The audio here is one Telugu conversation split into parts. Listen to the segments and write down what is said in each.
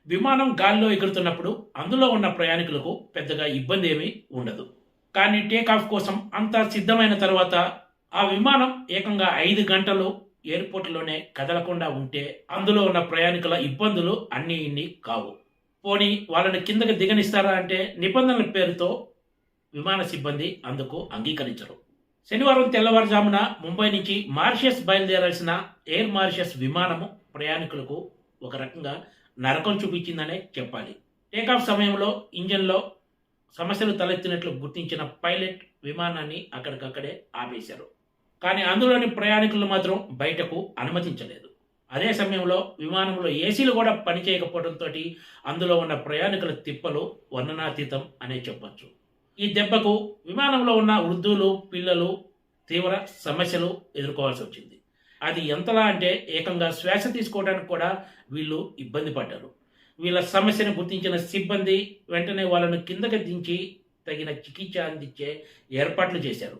విమానం గాలిలో ఎగురుతున్నప్పుడు అందులో ఉన్న ప్రయాణికులకు పెద్దగా ఇబ్బంది ఏమీ ఉండదు. కానీ టేకాఫ్ కోసం అంతా సిద్ధమైన తర్వాత ఆ విమానం ఏకంగా 5 గంటలు ఎయిర్‌పోర్ట్‌లోనే కదలకుండా ఉంటే అందులో ఉన్న ప్రయాణికుల ఇబ్బందులు అన్నీ ఇన్ని కావు. పోనీ వాళ్ళని కిందకి దిగనిస్తారా అంటే నిబంధనల పేరుతో విమాన సిబ్బంది అందుకు అంగీకరించరు. శనివారం తెల్లవారుజామున ముంబై నుంచి మారిషస్ బయలుదేరాల్సిన ఎయిర్ మారిషస్ విమానము ప్రయాణికులకు ఒక రకంగా నరకం చూపించిందనే చెప్పాలి. టేకాఫ్ సమయంలో ఇంజన్‌లో సమస్యలు తలెత్తినట్లు గుర్తించిన పైలట్ విమానాన్ని అక్కడికక్కడే ఆపేశారు. కానీ అందులోని ప్రయాణికులను మాత్రం బయటకు అనుమతించలేదు. అదే సమయంలో విమానంలో ఏసీలు కూడా పనిచేయకపోవడంతో అందులో ఉన్న ప్రయాణికుల తిప్పలు వర్ణనాతీతం అనే చెప్పొచ్చు. ఈ దెబ్బకు విమానంలో ఉన్న వృద్ధులు, పిల్లలు తీవ్ర సమస్యలు ఎదుర్కోవాల్సి వచ్చింది. అది ఎంతలా అంటే ఏకంగా శ్వాస తీసుకోవడానికి కూడా వీళ్ళు ఇబ్బంది పడ్డారు. వీళ్ళ సమస్యను గుర్తించిన సిబ్బంది వెంటనే వాళ్ళను కిందకి దించి తగిన చికిత్స అందించే ఏర్పాట్లు చేశారు.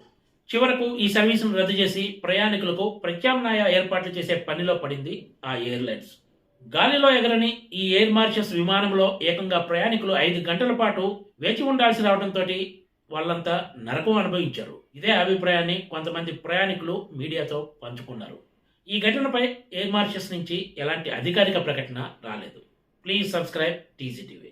చివరకు ఈ సర్వీసును రద్దు చేసి ప్రయాణికులకు ప్రత్యామ్నాయ ఏర్పాట్లు చేసే పనిలో పడింది ఆ ఎయిర్లైన్స్. గాలిలో ఎగరని ఈ ఎయిర్ మార్షస్ విమానంలో ఏకంగా ప్రయాణికులు 5 గంటల పాటు వేచి ఉండాల్సి రావడంతో వాళ్ళంతా నరకం అనుభవించారు. ఇదే అభిప్రాయాన్ని కొంతమంది ప్రయాణికులు మీడియాతో పంచుకున్నారు. ఈ ఘటనపై ఎయిర్ మార్షస్ నుంచి ఎలాంటి అధికారిక ప్రకటన రాలేదు. Please subscribe TGTV.